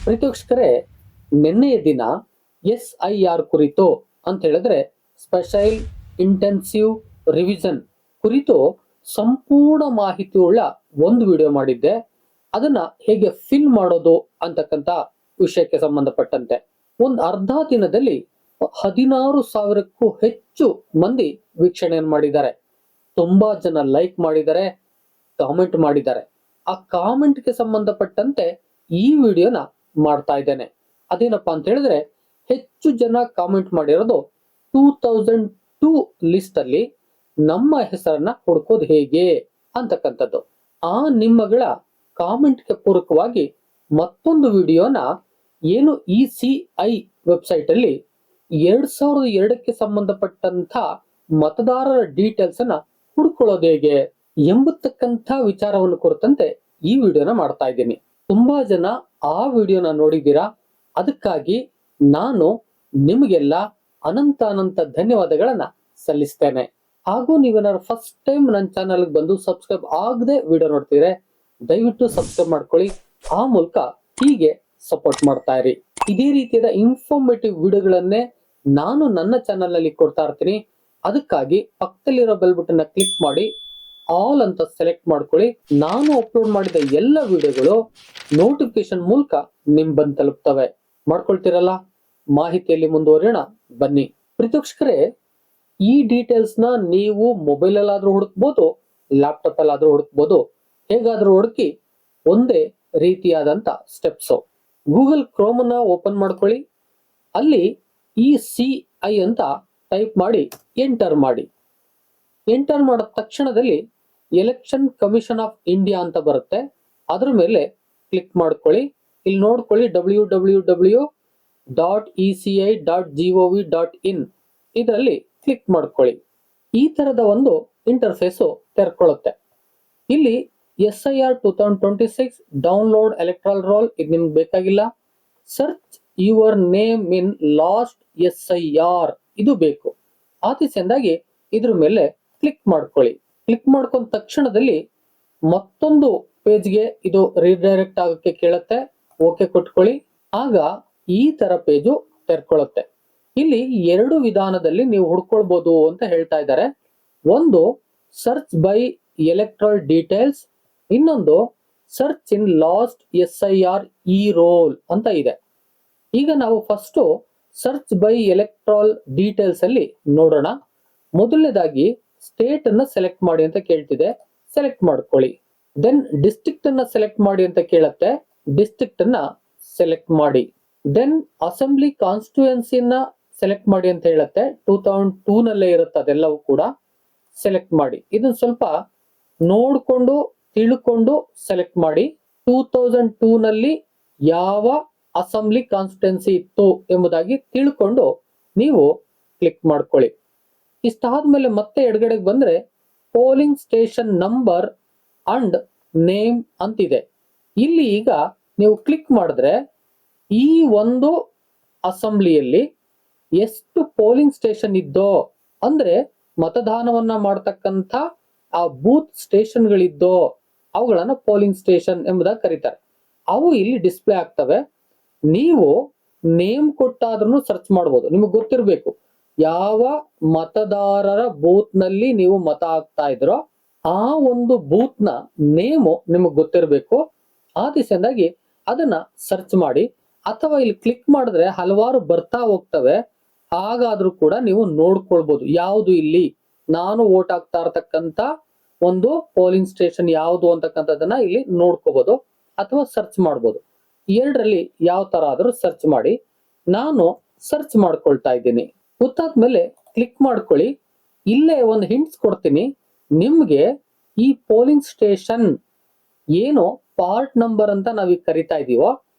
ಪ್ರೀತಿವೀಕ್ಷಕರೇ, ನಿನ್ನೆಯ ದಿನ SIR ಕುರಿತು ಅಂತ ಹೇಳಿದ್ರೆ ಸ್ಪೆಷಲ್ ಇಂಟೆನ್ಸಿವ್ ರಿವಿಷನ್ ಕುರಿತು ಸಂಪೂರ್ಣ ಮಾಹಿತಿಯುಳ್ಳ ಒಂದು ವಿಡಿಯೋ ಮಾಡಿದ್ದೆ. ಅದನ್ನ ಹೇಗೆ ಫಿಲ್ ಮಾಡೋದು ಅಂತಕ್ಕಂತ ವಿಷಯಕ್ಕೆ ಸಂಬಂಧಪಟ್ಟಂತೆ ಒಂದು ಅರ್ಧ ದಿನದಲ್ಲಿ 16,000ಕ್ಕೂ ಹೆಚ್ಚು ಮಂದಿ ವೀಕ್ಷಣೆಯನ್ನು ಮಾಡಿದ್ದಾರೆ. ತುಂಬಾ ಜನ ಲೈಕ್ ಮಾಡಿದ್ದಾರೆ, ಕಾಮೆಂಟ್ ಮಾಡಿದ್ದಾರೆ. ಆ ಕಾಮೆಂಟ್ಗೆ ಸಂಬಂಧಪಟ್ಟಂತೆ ಈ ವಿಡಿಯೋನ ಮಾಡ್ತಾ ಇದ್ದೇನೆ. ಅದೇನಪ್ಪಾ ಅಂತ ಹೇಳಿದ್ರೆ, ಹೆಚ್ಚು ಜನ ಕಾಮೆಂಟ್ ಮಾಡಿರೋದು 2002 ಲಿಸ್ಟ್ ಅಲ್ಲಿ ನಮ್ಮ ಹೆಸರನ್ನ ಹುಡುಕೋದು ಹೇಗೆ ಅಂತಕ್ಕಂಥದ್ದು. ಆ ನಿಮ್ಮಗಳ ಕಾಮೆಂಟ್ಗೆ ಪೂರಕವಾಗಿ ಮತ್ತೊಂದು ವಿಡಿಯೋನ ಏನು ECI ವೆಬ್ಸೈಟ್ ಅಲ್ಲಿ 2002ಕ್ಕೆ ಸಂಬಂಧಪಟ್ಟಂತ ಮತದಾರರ ಡೀಟೇಲ್ಸ್ ಅನ್ನ ಹುಡ್ಕೊಳ್ಳೋದು ಹೇಗೆ ಎಂಬತಕ್ಕಂಥ ವಿಚಾರವನ್ನು ಕುರಿತಂತೆ ಈ ವಿಡಿಯೋನ ಮಾಡ್ತಾ ಇದ್ದೀನಿ. ತುಂಬಾ ಜನ ಆ ವಿಡಿಯೋನ ನೋಡಿದ್ದೀರಾ. ಅದಕ್ಕಾಗಿ ನಾನು ನಿಮಗೆಲ್ಲ ಅನಂತ ಧನ್ಯವಾದಗಳನ್ನ ಸಲ್ಲಿಸ್ತೇನೆ. ಹಾಗೂ ನೀವೇನಾದ್ರು ಫಸ್ಟ್ ಟೈಮ್ ನನ್ನ ಚಾನಲ್ ಬಂದು ಸಬ್ಸ್ಕ್ರೈಬ್ ಆಗದೆ ವಿಡಿಯೋ ನೋಡ್ತಿದ್ರೆ ದಯವಿಟ್ಟು ಸಬ್ಸ್ಕ್ರೈಬ್ ಮಾಡ್ಕೊಳ್ಳಿ. ಆ ಮೂಲಕ ಹೀಗೆ ಸಪೋರ್ಟ್ ಮಾಡ್ತಾ ಇರಿ. ಇದೇ ರೀತಿಯಾದ ಇನ್ಫಾರ್ಮೇಟಿವ್ ವಿಡಿಯೋಗಳನ್ನೇ ನಾನು ನನ್ನ ಚಾನಲ್ ನಲ್ಲಿ ಕೊಡ್ತಾ ಇರ್ತೀನಿ. ಅದಕ್ಕಾಗಿ ಪಕ್ಕದಲ್ಲಿರೋ ಬೆಲ್ ಬಟನ್ ಕ್ಲಿಕ್ ಮಾಡಿ ಆಲ್ ಅಂತ ಸೆಲೆಕ್ಟ್ ಮಾಡ್ಕೊಳ್ಳಿ. ನಾನು ಅಪ್ಲೋಡ್ ಮಾಡಿದ ಎಲ್ಲ ವಿಡಿಯೋಗಳು ನೋಟಿಫಿಕೇಶನ್ ಮೂಲಕ ನಿಮ್ ಬಂದು ತಲುಪ್ತವೆ. ಮಾಡ್ಕೊಳ್ತಿರಲ್ಲ? ಮಾಹಿತಿಯಲ್ಲಿ ಮುಂದುವರಿಯೋಣ ಬನ್ನಿ. ಪ್ರೀತಿವೀಕ್ಷಕರೇ, ಈ ಡೀಟೇಲ್ಸ್ ನ ನೀವು ಮೊಬೈಲ್ ಅಲ್ಲಾದ್ರೂ ಹುಡುಕ್ಬೋದು, ಲ್ಯಾಪ್ಟಾಪ್ ಅಲ್ಲಾದ್ರೂ ಹುಡುಕ್ಬೋದು. ಹೇಗಾದ್ರೂ ಹುಡುಕಿ ಒಂದೇ ರೀತಿಯಾದಂತ ಸ್ಟೆಪ್ಸ್. ಗೂಗಲ್ ಕ್ರೋಮ್ ಅನ್ನ ಓಪನ್ ಮಾಡ್ಕೊಳ್ಳಿ. ಅಲ್ಲಿ ECI ಅಂತ ಟೈಪ್ ಮಾಡಿ ಎಂಟರ್ ಮಾಡಿ. ಎಂಟರ್ ಮಾಡಿದ ತಕ್ಷಣದಲ್ಲಿ ಎಲೆಕ್ಷನ್ ಕಮಿಷನ್ ಆಫ್ ಇಂಡಿಯಾ ಅಂತ ಬರುತ್ತೆ. ಅದ್ರ ಮೇಲೆ ಕ್ಲಿಕ್ ಮಾಡ್ಕೊಳ್ಳಿ. ಇಲ್ಲಿ ನೋಡ್ಕೊಳ್ಳಿ www.eci.gov.in ಇದರಲ್ಲಿ ಕ್ಲಿಕ್ ಮಾಡ್ಕೊಳ್ಳಿ. ಈ ತರದ ಒಂದು ಇಂಟರ್ಫೇಸು ತೆರ್ಕೊಳ್ಳುತ್ತೆ. ಇಲ್ಲಿ SIR 2026 ಡೌನ್ಲೋಡ್ ಎಲೆಕ್ಟ್ರಲ್ ರೋಲ್ ಇದು ನಿಮ್ಗೆ ಬೇಕಾಗಿಲ್ಲ. Search your name in last SIR ಇದು ಬೇಕು. ಆತಿಸೆಂದಾಗಿ ಇದ್ರ ಮೇಲೆ ಕ್ಲಿಕ್ ಮಾಡ್ಕೊಳ್ಳಿ. ಕ್ಲಿಕ್ ಮಾಡ್ಕೊಂಡ ತಕ್ಷಣದಲ್ಲಿ ಮತ್ತೊಂದು ಪೇಜ್ಗೆ ಇದು ರೀಡೈರೆಕ್ಟ್ ಆಗೋಕ್ಕೆ ಕೇಳುತ್ತೆ. ಓಕೆ ಕೊಟ್ಕೊಳ್ಳಿ. ಆಗ ಈ ತರ ಪೇಜು ತೆರ್ಕೊಳ್ಳುತ್ತೆ. ಇಲ್ಲಿ ಎರಡು ವಿಧಾನದಲ್ಲಿ ನೀವು ಹುಡ್ಕೊಳ್ಬಹುದು ಅಂತ ಹೇಳ್ತಾ ಇದ್ದಾರೆ. ಒಂದು ಸರ್ಚ್ ಬೈ ಎಲೆಕ್ಟ್ರಲ್ ಡೀಟೇಲ್ಸ್, ಇನ್ನೊಂದು search in last SIR e roll ಅಂತ ಇದೆ. ಈಗ ನಾವು first search by electoral details ಅಲ್ಲಿ ನೋಡೋಣ. ಮೊದಲನೇದಾಗಿ ಸ್ಟೇಟ್ ಅನ್ನ ಸೆಲೆಕ್ಟ್ ಮಾಡಿ ಅಂತ ಕೇಳ್ತಿದೆ, ಸೆಲೆಕ್ಟ್ ಮಾಡ್ಕೊಳ್ಳಿ. ದೆನ್ ಡಿಸ್ಟ್ರಿಕ್ಟ್ ಅನ್ನ ಸೆಲೆಕ್ಟ್ ಮಾಡಿ ಅಂತ ಕೇಳುತ್ತೆ, ಡಿಸ್ಟ್ರಿಕ್ಟ್ ಅನ್ನ ಸೆಲೆಕ್ಟ್ ಮಾಡಿ. ದೆನ್ ಅಸೆಂಬ್ಲಿ ಕಾನ್ಸ್ಟಿಟ್ಯೂಯೆನ್ಸಿನ ಸೆಲೆಕ್ಟ್ ಮಾಡಿ ಅಂತ ಹೇಳುತ್ತೆ. 2002 ನಲ್ಲೇ ಇರುತ್ತೆ ಅದೆಲ್ಲವೂ ಕೂಡ. ಸೆಲೆಕ್ಟ್ ಮಾಡಿ. ಇದನ್ನ ಸ್ವಲ್ಪ ನೋಡ್ಕೊಂಡು ತಿಳ್ಕೊಂಡು ಸೆಲೆಕ್ಟ್ ಮಾಡಿ. 2002 ನಲ್ಲಿ ಯಾವ ಅಸೆಂಬ್ಲಿ ಕಾನ್ಸ್ಟಿಟ್ಯೂಯೆನ್ಸಿ ಇತ್ತು ಎಂಬುದಾಗಿ ತಿಳ್ಕೊಂಡು ನೀವು ಕ್ಲಿಕ್ ಮಾಡ್ಕೊಳ್ಳಿ. ಇಷ್ಟಾದ್ಮೇಲೆ ಮತ್ತೆ ಎಡಗಡೆಗೆ ಬಂದ್ರೆ polling station number and name ಅಂತಿದೆ. ಇಲ್ಲಿ ಈಗ ನೀವು ಕ್ಲಿಕ್ ಮಾಡಿದ್ರೆ ಈ ಒಂದು ಅಸೆಂಬ್ಲಿಯಲ್ಲಿ ಎಷ್ಟು ಪೋಲಿಂಗ್ ಸ್ಟೇಷನ್ ಇದ್ದೋ, ಅಂದ್ರೆ ಮತದಾನವನ್ನ ಮಾಡ್ತಕ್ಕಂಥ ಆ ಬೂತ್ ಸ್ಟೇಷನ್ಗಳಿದ್ದೋ ಅವುಗಳನ್ನ ಪೋಲಿಂಗ್ ಸ್ಟೇಷನ್ ಎಂಬುದಾಗಿ ಕರೀತಾರೆ. ಅವು ಇಲ್ಲಿ ಡಿಸ್ಪ್ಲೇ ಆಗ್ತವೆ. ನೀವು ನೇಮ್ ಕೊಟ್ಟಾದ್ರೂ ಸರ್ಚ್ ಮಾಡ್ಬೋದು. ನಿಮಗೆ ಗೊತ್ತಿರಬೇಕು ಯಾವ ಮತದಾರರ ಬೂತ್ ನಲ್ಲಿ ನೀವು ಮತ ಹಾಕ್ತಾ ಇದ್ರೋ ಆ ಒಂದು ಬೂತ್ ನ ನೇಮು ನಿಮಗೆ ಗೊತ್ತಿರಬೇಕು. ಆ ದಿಸೆಯಿಂದಾಗಿ ಅದನ್ನ ಸರ್ಚ್ ಮಾಡಿ. ಅಥವಾ ಇಲ್ಲಿ ಕ್ಲಿಕ್ ಮಾಡಿದ್ರೆ ಹಲವಾರು ಬರ್ತಾ ಹೋಗ್ತವೆ. ಹಾಗಾದ್ರೂ ಕೂಡ ನೀವು ನೋಡ್ಕೊಳ್ಬಹುದು ಯಾವುದು ಇಲ್ಲಿ ನಾನು ವೋಟ್ ಹಾಕ್ತಾ ಇರತಕ್ಕಂತ ಒಂದು ಪೋಲಿಂಗ್ ಸ್ಟೇಷನ್ ಯಾವುದು ಅಂತಕ್ಕಂಥದ್ದನ್ನ ಇಲ್ಲಿ ನೋಡ್ಕೋಬಹುದು ಅಥವಾ ಸರ್ಚ್ ಮಾಡ್ಬೋದು. ಎರಡರಲ್ಲಿ ಯಾವ ತರ ಆದ್ರೂ ಸರ್ಚ್ ಮಾಡಿ. ನಾನು ಸರ್ಚ್ ಮಾಡ್ಕೊಳ್ತಾ ಇದ್ದೀನಿ. ಗೊತ್ತಾದ್ಮೇಲೆ ಕ್ಲಿಕ್ ಮಾಡ್ಕೊಳ್ಳಿ. ಇಲ್ಲೇ ಒಂದು ಹಿಂಟ್ಸ್ ಕೊಡ್ತೀನಿ ನಿಮ್ಗೆ. ಈ ಪೋಲಿಂಗ್ ಸ್ಟೇಷನ್ ಏನು ಪಾರ್ಟ್ ನಂಬರ್ ಅಂತ ನಾವೀಗ ಕರಿತಾ ಇದೀವೋ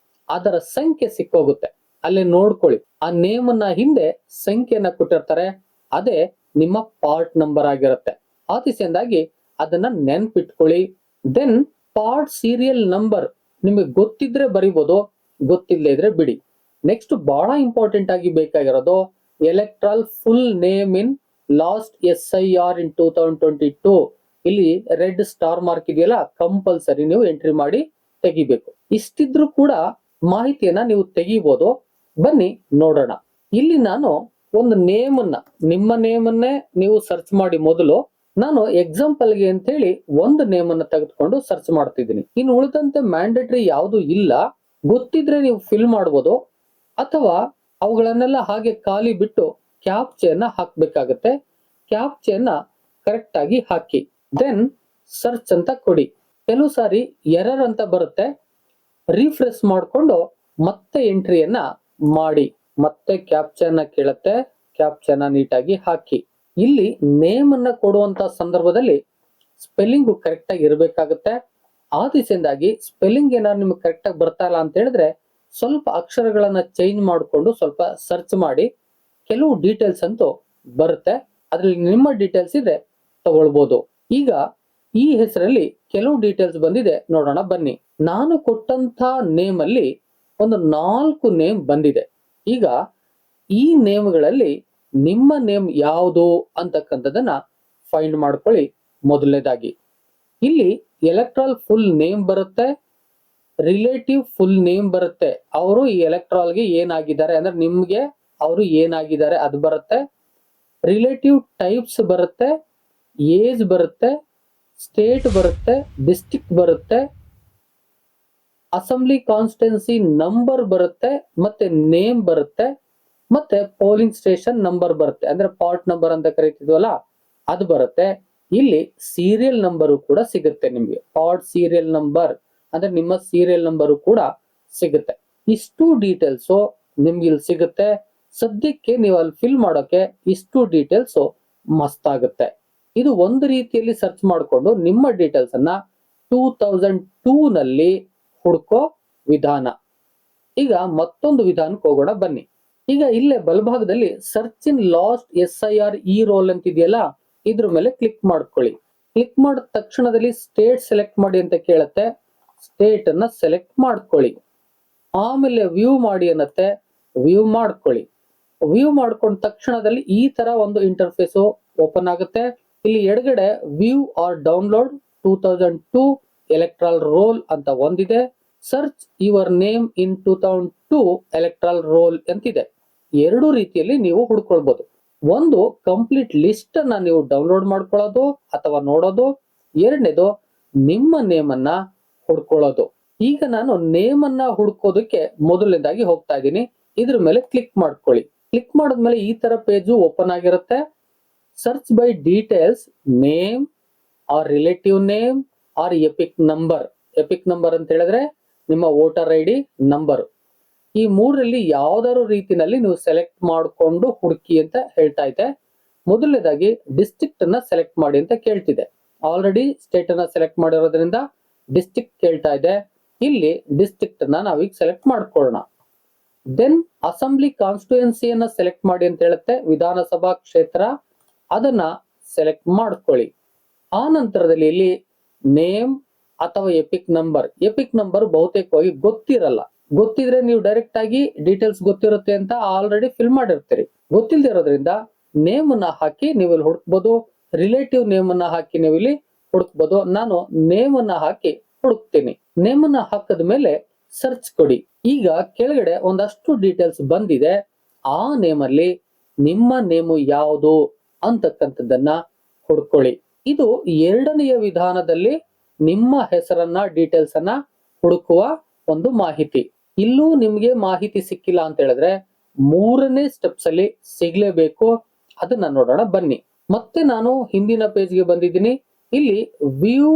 ಅದರ ಸಂಖ್ಯೆ ಸಿಕ್ಕೋಗುತ್ತೆ. ಅಲ್ಲೇ ನೋಡ್ಕೊಳ್ಳಿ. ಆ ನೇಮ್ ಅನ್ನ ಹಿಂದೆ ಸಂಖ್ಯೆಯನ್ನ ಕೊಟ್ಟಿರ್ತಾರೆ, ಅದೇ ನಿಮ್ಮ ಪಾರ್ಟ್ ನಂಬರ್ ಆಗಿರುತ್ತೆ. ಆ ದಿಸೆಯಿಂದಾಗಿ ಅದನ್ನ ನೆನ್ಪಿಟ್ಕೊಳ್ಳಿ. ದೆನ್ ಪಾರ್ಟ್ ಸೀರಿಯಲ್ ನಂಬರ್ ನಿಮಗೆ ಗೊತ್ತಿದ್ರೆ ಬರಿಬೋದು, ಗೊತ್ತಿಲ್ಲದೆ ಇದ್ರೆ ಬಿಡಿ. ನೆಕ್ಸ್ಟ್ ಬಹಳ ಇಂಪಾರ್ಟೆಂಟ್ ಆಗಿ ಬೇಕಾಗಿರೋದು ಎಲೆಕ್ಟ್ರಲ್ ಫುಲ್ ನೇಮ್ ಇನ್ ಲಾಸ್ಟ್ SIR ಇನ್ 2022. ಇಲ್ಲಿ ರೆಡ್ ಸ್ಟಾರ್ ಮಾರ್ಕ್ ಇದೆಯಲ್ಲ, ಕಂಪಲ್ಸರಿ ನೀವು ಎಂಟ್ರಿ ಮಾಡಿ ತೆಗಿಬೇಕು. ಇಷ್ಟಿದ್ರು ಕೂಡ ಮಾಹಿತಿಯನ್ನ ನೀವು ತೆಗಿಬಹುದು. ಬನ್ನಿ ನೋಡೋಣ. ಇಲ್ಲಿ ನಾನು ಒಂದು ನೇಮ್ ಅನ್ನ, ನಿಮ್ಮ ನೇಮ್ ಅನ್ನೇ ನೀವು ಸರ್ಚ್ ಮಾಡಿ. ಮೊದಲು ನಾನು ಎಕ್ಸಾಂಪಲ್ ಗೆ ಅಂತ ಹೇಳಿ ಒಂದು ನೇಮ್ ಅನ್ನ ತೆಗೆದುಕೊಂಡು ಸರ್ಚ್ ಮಾಡ್ತಿದ್ದೀನಿ. ಇನ್ನು ಉಳಿದಂತೆ ಮ್ಯಾಂಡೇಟರಿ ಯಾವುದು ಇಲ್ಲ, ಗೊತ್ತಿದ್ರೆ ನೀವು ಫಿಲ್ ಮಾಡಬಹುದು, ಅಥವಾ ಅವುಗಳನ್ನೆಲ್ಲ ಹಾಗೆ ಖಾಲಿ ಬಿಟ್ಟು ಕ್ಯಾಪ್ಚೆಯನ್ನ ಹಾಕ್ಬೇಕಾಗತ್ತೆ. ಕ್ಯಾಪ್ಚೆಯನ್ನ ಕರೆಕ್ಟ್ ಆಗಿ ಹಾಕಿ ದೆನ್ ಸರ್ಚ್ ಅಂತ ಕೊಡಿ. ಕೆಲವು ಸಾರಿ ಎರರ್ ಅಂತ ಬರುತ್ತೆ, ರಿಫ್ರೆಶ್ ಮಾಡಿಕೊಂಡು ಮತ್ತೆ ಎಂಟ್ರಿಯನ್ನ ಮಾಡಿ. ಮತ್ತೆ ಕ್ಯಾಪ್ಚನ್ನ ಕೇಳುತ್ತೆ, ಕ್ಯಾಪ್ಚನ್ನ ನೀಟಾಗಿ ಹಾಕಿ. ಇಲ್ಲಿ ನೇಮ್ ಅನ್ನ ಕೊಡುವಂತ ಸಂದರ್ಭದಲ್ಲಿ ಸ್ಪೆಲ್ಲಿಂಗು ಕರೆಕ್ಟ್ ಆಗಿ ಇರಬೇಕಾಗುತ್ತೆ. ಆ ದಿಸೆಯಿಂದಾಗಿ ಸ್ಪೆಲ್ಲಿಂಗ್ ಏನಾದ್ರು ನಿಮ್ಗೆ ಕರೆಕ್ಟ್ ಆಗಿ ಬರ್ತಾ ಇಲ್ಲ ಅಂತ ಹೇಳಿದ್ರೆ ಸ್ವಲ್ಪ ಅಕ್ಷರಗಳನ್ನ ಚೇಂಜ್ ಮಾಡಿಕೊಂಡು ಸ್ವಲ್ಪ ಸರ್ಚ್ ಮಾಡಿ. ಕೆಲವು ಡೀಟೇಲ್ಸ್ ಅಂತೂ ಬರುತ್ತೆ, ಅದ್ರಲ್ಲಿ ನಿಮ್ಮ ಡೀಟೇಲ್ಸ್ ಇದೆ ತಗೊಳ್ಬಹುದು. ಈಗ ಈ ಹೆಸರಲ್ಲಿ ಕೆಲವು ಡೀಟೇಲ್ಸ್ ಬಂದಿದೆ, ನೋಡೋಣ ಬನ್ನಿ. ನಾನು ಕೊಟ್ಟಂತ ನೇಮ್ ಅಲ್ಲಿ ಒಂದು 4 ನೇಮ್ ಬಂದಿದೆ. ಈಗ ಈ ನೇಮ್ಗಳಲ್ಲಿ ನಿಮ್ಮ ನೇಮ್ ಯಾವುದು ಅಂತಕ್ಕಂಥದನ್ನ ಫೈಂಡ್ ಮಾಡ್ಕೊಳ್ಳಿ. ಮೊದಲನೇದಾಗಿ ಇಲ್ಲಿ ಎಲೆಕ್ಟ್ರಾಲ್ ಫುಲ್ ನೇಮ್ ಬರುತ್ತೆ, ರಿಲೇಟಿವ್ ಫುಲ್ ನೇಮ್ ಬರುತ್ತೆ. ಅವರು ಈ ಎಲೆಕ್ಟ್ರಾಲ್ಗೆ ಏನಾಗಿದ್ದಾರೆ ಅಂದ್ರೆ ನಿಮ್ಗೆ ಅವರು ಏನಾಗಿದ್ದಾರೆ ಅದು ಬರುತ್ತೆ. ರಿಲೇಟಿವ್ ಟೈಪ್ಸ್ ಬರುತ್ತೆ, ಏಜ್ ಬರುತ್ತೆ, ಸ್ಟೇಟ್ ಬರುತ್ತೆ, ಡಿಸ್ಟ್ರಿಕ್ಟ್ ಬರುತ್ತೆ, ಅಸೆಂಬ್ಲಿ ಕಾನ್ಸ್ಟಿಟ್ಯೂನ್ಸಿ ನಂಬರ್ ಬರುತ್ತೆ, ಮತ್ತೆ ನೇಮ್ ಬರುತ್ತೆ, ಮತ್ತೆ ಪೋಲಿಂಗ್ ಸ್ಟೇಷನ್ ನಂಬರ್ ಬರುತ್ತೆ. ಅಂದ್ರೆ ಪಾರ್ಟ್ ನಂಬರ್ ಅಂತ ಕರಿತಿದ್ವಲ್ಲ ಅದು ಬರುತ್ತೆ. ಇಲ್ಲಿ ಸೀರಿಯಲ್ ನಂಬರ್ ಕೂಡ ಸಿಗುತ್ತೆ ನಿಮ್ಗೆ. ಪಾರ್ಟ್ ಸೀರಿಯಲ್ ನಂಬರ್ ಅಂದ್ರೆ ನಿಮ್ಮ ಸೀರಿಯಲ್ ನಂಬರ್ ಕೂಡ ಸಿಗುತ್ತೆ. ಇಷ್ಟು ಡೀಟೇಲ್ಸ್ ನಿಮ್ಗೆ ಇಲ್ಲಿ ಸಿಗುತ್ತೆ. ಸದ್ಯಕ್ಕೆ ನೀವು ಅಲ್ಲಿ ಫಿಲ್ ಮಾಡೋಕೆ ಇಷ್ಟು ಡೀಟೇಲ್ಸ್ ಮಸ್ತ್ ಆಗುತ್ತೆ. ಇದು ಒಂದು ರೀತಿಯಲ್ಲಿ ಸರ್ಚ್ ಮಾಡಿಕೊಂಡು ನಿಮ್ಮ ಡೀಟೇಲ್ಸ್ ಅನ್ನ 2002 ನಲ್ಲಿ ಹುಡುಕೋ ವಿಧಾನ. ಈಗ ಮತ್ತೊಂದು ವಿಧಾನಕ್ಕೆ ಹೋಗೋಣ ಬನ್ನಿ. ಈಗ ಇಲ್ಲೇ ಬಲಭಾಗದಲ್ಲಿ ಸರ್ಚ್ ಇನ್ ಲಾಸ್ಟ್ SIR ಈ ರೋಲ್ ಅಂತಿದೆಯಲ್ಲ, ಇದ್ರ ಮೇಲೆ ಕ್ಲಿಕ್ ಮಾಡ್ಕೊಳ್ಳಿ. ಕ್ಲಿಕ್ ಮಾಡಿದ ತಕ್ಷಣದಲ್ಲಿ ಸ್ಟೇಟ್ ಸೆಲೆಕ್ಟ್ ಮಾಡಿ ಅಂತ ಕೇಳುತ್ತೆ. ಸ್ಟೇಟ್ ಅನ್ನ ಸೆಲೆಕ್ಟ್ ಮಾಡ್ಕೊಳ್ಳಿ. ಆಮೇಲೆ ವ್ಯೂ ಮಾಡಿ ಅನ್ನತ್ತೆ, ವ್ಯೂ ಮಾಡ್ಕೊಳ್ಳಿ. ವ್ಯೂ ಮಾಡ್ಕೊಂಡ ತಕ್ಷಣದಲ್ಲಿ ಈ ತರ ಒಂದು ಇಂಟರ್ಫೇಸ್ ಓಪನ್ ಆಗುತ್ತೆ. ಇಲ್ಲಿ ಎಡಗಡೆ view or download 2002 electoral roll ಅಂತ ಒಂದಿದೆ. Search your name in 2002 electoral roll ಅಂತಿದೆ. ಎರಡು ರೀತಿಯಲ್ಲಿ ನೀವು ಹುಡ್ಕೊಳ್ಬಹುದು. ಒಂದು ಕಂಪ್ಲೀಟ್ ಲಿಸ್ಟ್ ಅನ್ನ ನೀವು ಡೌನ್ಲೋಡ್ ಮಾಡ್ಕೊಳ್ಳೋದು ಅಥವಾ ನೋಡೋದು. ಎರಡನೇದು ನಿಮ್ಮ ನೇಮ್ ಅನ್ನ ಹುಡ್ಕೊಳ್ಳೋದು. ಈಗ ನಾನು ನೇಮ್ ಅನ್ನ ಹುಡ್ಕೋದಕ್ಕೆ ಮೊದಲನೇದಾಗಿ ಹೋಗ್ತಾ ಇದ್ದೀನಿ. ಇದ್ರ ಮೇಲೆ ಕ್ಲಿಕ್ ಮಾಡ್ಕೊಳ್ಳಿ. ಕ್ಲಿಕ್ ಮಾಡಿದ್ಮೇಲೆ ಈ ತರ ಪೇಜ್ ಓಪನ್ ಆಗಿರುತ್ತೆ. Search by details, name or relative name or EPIC number. EPIC number ಅಂತ ಹೇಳಿದ್ರೆ ನಿಮ್ಮ ವೋಟರ್ ID ನಂಬರ್. ಈ ಮೂರರಲ್ಲಿ ಯಾವ್ದಾದ್ರು ರೀತಿನಲ್ಲಿ ನೀವು ಸೆಲೆಕ್ಟ್ ಮಾಡಿಕೊಂಡು ಹುಡುಕಿ ಅಂತ ಹೇಳ್ತಾ ಇದೆ. ಮೊದಲನೇದಾಗಿ ಡಿಸ್ಟ್ರಿಕ್ಟ್ ಅನ್ನ ಸೆಲೆಕ್ಟ್ ಮಾಡಿ ಅಂತ ಕೇಳ್ತಿದೆ. ಆಲ್ರೆಡಿ ಸ್ಟೇಟ್ ಅನ್ನ ಸೆಲೆಕ್ಟ್ ಮಾಡಿರೋದ್ರಿಂದ ಡಿಸ್ಟ್ರಿಕ್ಟ್ ಕೇಳ್ತಾ ಇದೆ. ಇಲ್ಲಿ ಡಿಸ್ಟ್ರಿಕ್ಟ್ ಅನ್ನ ನಾವೀಗ ಸೆಲೆಕ್ಟ್ ಮಾಡ್ಕೊಳ್ಳೋಣ. ದೆನ್ ಅಸೆಂಬ್ಲಿ ಕಾನ್ಸ್ಟಿಟ್ಯೂಯೆನ್ಸಿಯನ್ನ ಸೆಲೆಕ್ಟ್ ಮಾಡಿ ಅಂತ ಹೇಳುತ್ತೆ, ವಿಧಾನಸಭಾ ಕ್ಷೇತ್ರ. ಅದನ್ನ ಸೆಲೆಕ್ಟ್ ಮಾಡ್ಕೊಳ್ಳಿ. ಆ ನಂತರದಲ್ಲಿ ಇಲ್ಲಿ ನೇಮ್ ಅಥವಾ ಎಪಿಕ್ ನಂಬರ್. ಎಪಿಕ್ ನಂಬರ್ ಬಹುತೇಕವಾಗಿ ಗೊತ್ತಿರಲ್ಲ. ಗೊತ್ತಿದ್ರೆ ನೀವು ಡೈರೆಕ್ಟ್ ಆಗಿ ಡೀಟೇಲ್ಸ್ ಗೊತ್ತಿರುತ್ತೆ ಅಂತ ಆಲ್ರೆಡಿ ಫಿಲ್ ಮಾಡಿರ್ತೀರಿ. ಗೊತ್ತಿಲ್ಲದೆ ಇರೋದ್ರಿಂದ ನೇಮ್ ಅನ್ನ ಹಾಕಿ ನೀವು ಇಲ್ಲಿ ಹುಡುಕ್ಬೋದು. ರಿಲೇಟಿವ್ ನೇಮ್ ಅನ್ನ ಹಾಕಿ ನೀವು ಇಲ್ಲಿ ಹುಡುಕ್ಬೋದು. ನಾನು ನೇಮ್ ಅನ್ನ ಹಾಕಿ ಹುಡುಕ್ತೀನಿ. ನೇಮ್ ಅನ್ನ ಹಾಕದ ಮೇಲೆ ಸರ್ಚ್ ಕೊಡಿ. ಈಗ ಕೆಳಗಡೆ ಒಂದಷ್ಟು ಡೀಟೇಲ್ಸ್ ಬಂದಿದೆ. ಆ ನೇಮ್ ಅಲ್ಲಿ ನಿಮ್ಮ ನೇಮು ಯಾವುದು ಅಂತಕ್ಕಂಥದ್ದನ್ನ ಹುಡ್ಕೊಳ್ಳಿ. ಇದು ಎರಡನೆಯ ವಿಧಾನದಲ್ಲಿ ನಿಮ್ಮ ಹೆಸರನ್ನ ಡೀಟೇಲ್ಸ್ ಅನ್ನ ಹುಡುಕುವ ಒಂದು ಮಾಹಿತಿ. ಇಲ್ಲೂ ನಿಮ್ಗೆ ಮಾಹಿತಿ ಸಿಕ್ಕಿಲ್ಲ ಅಂತ ಹೇಳಿದ್ರೆ ಮೂರನೇ ಸ್ಟೆಪ್ಸ್ ಅಲ್ಲಿ ಸಿಗ್ಲೇಬೇಕು. ಅದನ್ನ ನೋಡೋಣ ಬನ್ನಿ. ಮತ್ತೆ ನಾನು ಹಿಂದಿನ ಪೇಜ್ಗೆ ಬಂದಿದ್ದೀನಿ. ಇಲ್ಲಿ ವ್ಯೂ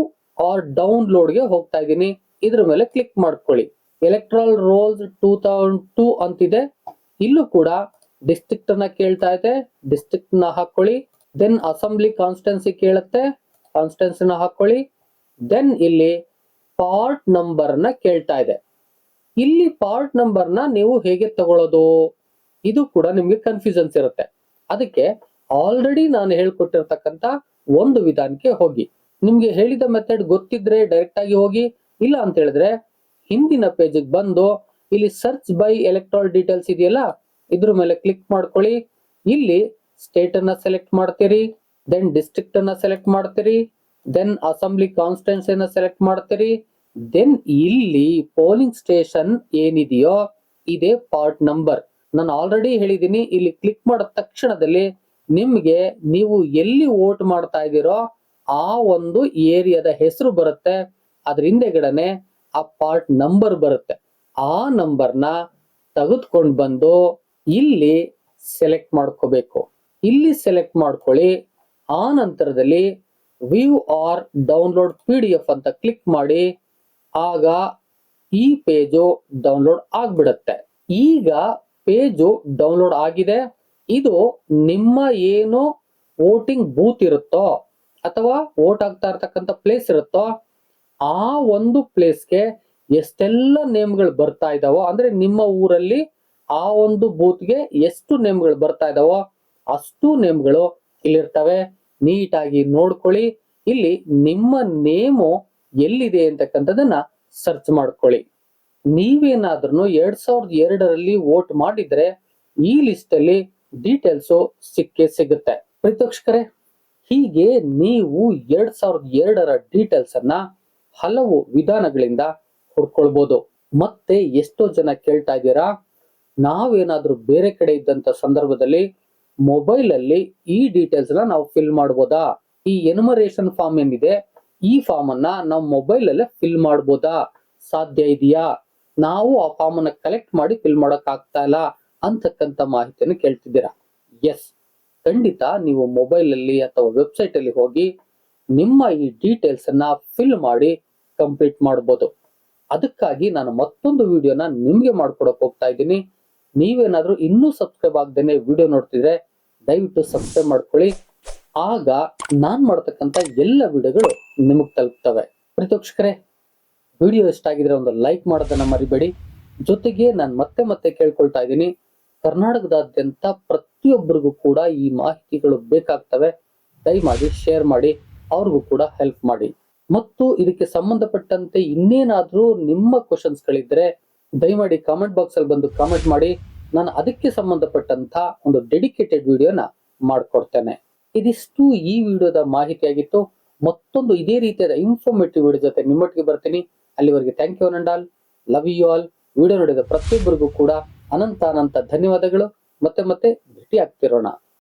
ಆರ್ ಡೌನ್ಲೋಡ್ ಗೆ ಹೋಗ್ತಾ ಇದ್ದೀನಿ. ಇದ್ರ ಮೇಲೆ ಕ್ಲಿಕ್ ಮಾಡ್ಕೊಳ್ಳಿ. ಎಲೆಕ್ಟ್ರಲ್ ರೋಲ್ಸ್ 2002 ಅಂತಿದೆ. ಇಲ್ಲೂ ಕೂಡ ಡಿಸ್ಟ್ರಿಕ್ಟ್ ಅನ್ನ ಕೇಳ್ತಾ ಇದೆ, ಡಿಸ್ಟ್ರಿಕ್ಟ್ ನ ಹಾಕೊಳ್ಳಿ. ದೆನ್ ಅಸೆಂಬ್ಲಿ ಕಾನ್ಸ್ಟಿಟ್ಯೂನ್ಸಿ ಕೇಳುತ್ತೆ, ಕಾನ್ಸ್ಟಿಟ್ಯೂನ್ಸಿ ನ ಹಾಕೊಳ್ಳಿ. ದೆನ್ ಇಲ್ಲಿ ಪಾರ್ಟ್ ನಂಬರ್ ನ ಕೇಳ್ತಾ ಇದೆ. ಇಲ್ಲಿ ಪಾರ್ಟ್ ನಂಬರ್ ನ ನೀವು ಹೇಗೆ ತಗೊಳ್ಳೋದು, ಇದು ಕೂಡ ನಿಮ್ಗೆ ಕನ್ಫ್ಯೂಷನ್ಸ್ ಇರುತ್ತೆ. ಅದಕ್ಕೆ ಆಲ್ರೆಡಿ ನಾನು ಹೇಳ್ಕೊಟ್ಟಿರ್ತಕ್ಕಂತ ಒಂದು ವಿಧಾನಕ್ಕೆ ಹೋಗಿ. ನಿಮ್ಗೆ ಹೇಳಿದ ಮೆಥಡ್ ಗೊತ್ತಿದ್ರೆ ಡೈರೆಕ್ಟ್ ಆಗಿ ಹೋಗಿ. ಇಲ್ಲ ಅಂತ ಹೇಳಿದ್ರೆ ಹಿಂದಿನ ಪೇಜ್ ಬಂದು ಇಲ್ಲಿ ಸರ್ಚ್ ಬೈ ಎಲೆಕ್ಟ್ರಾಲ್ ಡೀಟೇಲ್ಸ್ ಇದೆಯಲ್ಲ, ಇದ್ರ ಮೇಲೆ ಕ್ಲಿಕ್ ಮಾಡ್ಕೊಳ್ಳಿ. ಇಲ್ಲಿ ಸ್ಟೇಟ್ ಅನ್ನ ಸೆಲೆಕ್ಟ್ ಮಾಡ್ತೀರಿ, ದೆನ್ ಡಿಸ್ಟ್ರಿಕ್ಟ್ ಅನ್ನ ಸೆಲೆಕ್ಟ್ ಮಾಡ್ತೀರಿ, ದೆನ್ ಅಸೆಂಬ್ಲಿ ಕಾನ್ಸ್ಟಿಟ್ಯೂನ್ಸಿ ಅನ್ನ ಸೆಲೆಕ್ಟ್ ಮಾಡ್ತೀರಿ, ದೆನ್ ಇಲ್ಲಿ ಪೋಲಿಂಗ್ ಸ್ಟೇಷನ್ ಏನಿದೆಯೋ ಇದೇ ಪಾರ್ಟ್ ನಂಬರ್. ನಾನು ಆಲ್ರೆಡಿ ಹೇಳಿದ್ದೀನಿ, ಇಲ್ಲಿ ಕ್ಲಿಕ್ ಮಾಡಿದ ತಕ್ಷಣದಲ್ಲಿ ನಿಮ್ಗೆ ನೀವು ಎಲ್ಲಿ ವೋಟ್ ಮಾಡ್ತಾ ಇದ್ದೀರೋ ಆ ಒಂದು ಏರಿಯಾದ ಹೆಸರು ಬರುತ್ತೆ. ಅದ್ರ ಹಿಂದೆಗಡೆನೆ ಆ ಪಾರ್ಟ್ ನಂಬರ್ ಬರುತ್ತೆ. ಆ ನಂಬರ್ನ ತೆಗೆದುಕೊಂಡು ಬಂದು ಇಲ್ಲಿ ಸೆಲೆಕ್ಟ್ ಮಾಡ್ಕೋಬೇಕು. ಇಲ್ಲಿ ಸೆಲೆಕ್ಟ್ ಮಾಡ್ಕೊಳ್ಳಿ. ಆ ನಂತರದಲ್ಲಿ ವ್ಯೂ ಆರ್ ಡೌನ್ಲೋಡ್ PDF ಅಂತ ಕ್ಲಿಕ್ ಮಾಡಿ. ಆಗ ಈ ಪೇಜು ಡೌನ್ಲೋಡ್ ಆಗ್ಬಿಡುತ್ತೆ. ಈಗ ಪೇಜು ಡೌನ್ಲೋಡ್ ಆಗಿದೆ. ಇದು ನಿಮ್ಮ ಏನು ವೋಟಿಂಗ್ ಬೂತ್ ಇರುತ್ತೋ ಅಥವಾ ವೋಟ್ ಆಗ್ತಾ ಇರ್ತಕ್ಕಂಥ ಪ್ಲೇಸ್ ಇರುತ್ತೋ ಆ ಒಂದು ಪ್ಲೇಸ್ಗೆ ಎಷ್ಟೆಲ್ಲ ನೇಮ್ಗಳು ಬರ್ತಾ ಇದಾವೋ, ಅಂದ್ರೆ ನಿಮ್ಮ ಊರಲ್ಲಿ ಆ ಒಂದು ಬೂತ್ಗೆ ಎಷ್ಟು ನೇಮ್ಗಳು ಬರ್ತಾ ಇದಾವೋ ಅಷ್ಟು ನೇಮ್ಗಳು ಇಲ್ಲಿರ್ತವೆ. ನೀಟಾಗಿ ನೋಡ್ಕೊಳ್ಳಿ. ಇಲ್ಲಿ ನಿಮ್ಮ ನೇಮು ಎಲ್ಲಿದೆ ಅಂತಕ್ಕಂಥದನ್ನ ಸರ್ಚ್ ಮಾಡ್ಕೊಳ್ಳಿ. ನೀವೇನಾದ್ರೂ 2002ರಲ್ಲಿ ವೋಟ್ ಮಾಡಿದ್ರೆ ಈ ಲಿಸ್ಟ್ ಅಲ್ಲಿ ಡೀಟೇಲ್ಸ್ ಸಿಕ್ಕೇ ಸಿಗುತ್ತೆ. ಪ್ರೀತೋಕ್ಷಕರೇ, ಹೀಗೆ ನೀವು 2002ರ ಡೀಟೇಲ್ಸ್ ಅನ್ನ ಹಲವು ವಿಧಾನಗಳಿಂದ ಹುಡ್ಕೊಳ್ಬಹುದು. ಮತ್ತೆ ಎಷ್ಟೋ ಜನ ಕೇಳ್ತಾ ಇದ್ದೀರಾ, ನಾವೇನಾದ್ರೂ ಬೇರೆ ಕಡೆ ಇದ್ದಂತ ಸಂದರ್ಭದಲ್ಲಿ ಮೊಬೈಲ್ ಅಲ್ಲಿ ಈ ಡೀಟೇಲ್ಸ್ ನ ನಾವು ಫಿಲ್ ಮಾಡಬಹುದಾ? ಈ ಎನ್ಯುಮರೇಷನ್ ಫಾರ್ಮ್ ಏನಿದೆ ಈ ಫಾರ್ಮ್ ಅನ್ನ ನಾವು ಮೊಬೈಲ್ ಅಲ್ಲೇ ಫಿಲ್ ಮಾಡಬಹುದಾ? ಸಾಧ್ಯ ಇದೆಯಾ? ನಾವು ಆ ಫಾರ್ಮ್ ಅನ್ನ ಕಲೆಕ್ಟ್ ಮಾಡಿ ಫಿಲ್ ಮಾಡಕ್ ಆಗ್ತಾ ಇಲ್ಲ ಅಂತಕ್ಕಂಥ ಮಾಹಿತಿಯನ್ನು ಕೇಳ್ತಿದ್ದೀರಾ. ಎಸ್, ಖಂಡಿತ ನೀವು ಮೊಬೈಲ್ ಅಲ್ಲಿ ಅಥವಾ ವೆಬ್ಸೈಟ್ ಅಲ್ಲಿ ಹೋಗಿ ನಿಮ್ಮ ಈ ಡೀಟೇಲ್ಸ್ ಅನ್ನ ಫಿಲ್ ಮಾಡಿ ಕಂಪ್ಲೀಟ್ ಮಾಡಬಹುದು. ಅದಕ್ಕಾಗಿ ನಾನು ಮತ್ತೊಂದು ವಿಡಿಯೋನ ನಿಮ್ಗೆ ಮಾಡ್ಕೊಡಕ್ ಹೋಗ್ತಾ ಇದ್ದೀನಿ. ನೀವೇನಾದ್ರೂ ಇನ್ನೂ ಸಬ್ಸ್ಕ್ರೈಬ್ ಆಗದೇನೆ ವಿಡಿಯೋ ನೋಡ್ತಿದ್ರೆ ದಯವಿಟ್ಟು ಸಬ್ಸ್ಕ್ರೈಬ್ ಮಾಡ್ಕೊಳ್ಳಿ. ಆಗ ನಾನ್ ಮಾಡ್ತಕ್ಕಂಥ ಎಲ್ಲ ವಿಡಿಯೋಗಳು ನಿಮಗ್ ತಲುಪ್ತವೆ. ಪ್ರೀತೋಕ್ಷಕರೇ, ವಿಡಿಯೋ ಇಷ್ಟ ಆಗಿದ್ರೆ ಒಂದು ಲೈಕ್ ಮಾಡೋದನ್ನ ಮರಿಬೇಡಿ. ಜೊತೆಗೆ ನಾನು ಮತ್ತೆ ಕೇಳ್ಕೊಳ್ತಾ ಇದ್ದೀನಿ, ಕರ್ನಾಟಕದಾದ್ಯಂತ ಪ್ರತಿಯೊಬ್ಬರಿಗೂ ಕೂಡ ಈ ಮಾಹಿತಿಗಳು ಬೇಕಾಗ್ತವೆ. ದಯಮಾಡಿ ಶೇರ್ ಮಾಡಿ, ಅವ್ರಿಗೂ ಕೂಡ ಹೆಲ್ಪ್ ಮಾಡಿ. ಮತ್ತು ಇದಕ್ಕೆ ಸಂಬಂಧಪಟ್ಟಂತೆ ಇನ್ನೇನಾದ್ರೂ ನಿಮ್ಮ ಕ್ವಶನ್ಸ್ ಗಳಿದ್ರೆ ದಯಮಾಡಿ ಕಾಮೆಂಟ್ ಬಾಕ್ಸ್ ಅಲ್ಲಿ ಬಂದು ಕಾಮೆಂಟ್ ಮಾಡಿ. ನಾನು ಅದಕ್ಕೆ ಸಂಬಂಧಪಟ್ಟಂತ ಒಂದು ಡೆಡಿಕೇಟೆಡ್ ವಿಡಿಯೋನ ಮಾಡ್ಕೊಡ್ತೇನೆ. ಇದಿಷ್ಟು ಈ ವಿಡಿಯೋದ ಮಾಹಿತಿಯಾಗಿತ್ತು. ಮತ್ತೊಂದು ಇದೇ ರೀತಿಯಾದ ಇನ್ಫಾರ್ಮೇಟಿವ್ ವಿಡಿಯೋ ಜೊತೆ ನಿಮ್ಮೊಟ್ಟಿಗೆ ಬರ್ತೀನಿ. ಅಲ್ಲಿವರೆಗೆ thank you and all, love you all. Video ನೋಡಿದ ಪ್ರತಿಯೊಬ್ಬರಿಗೂ ಕೂಡ ಅನಂತ ಧನ್ಯವಾದಗಳು. ಮತ್ತೆ ಭೇಟಿ ಆಗ್ತಿರೋಣ.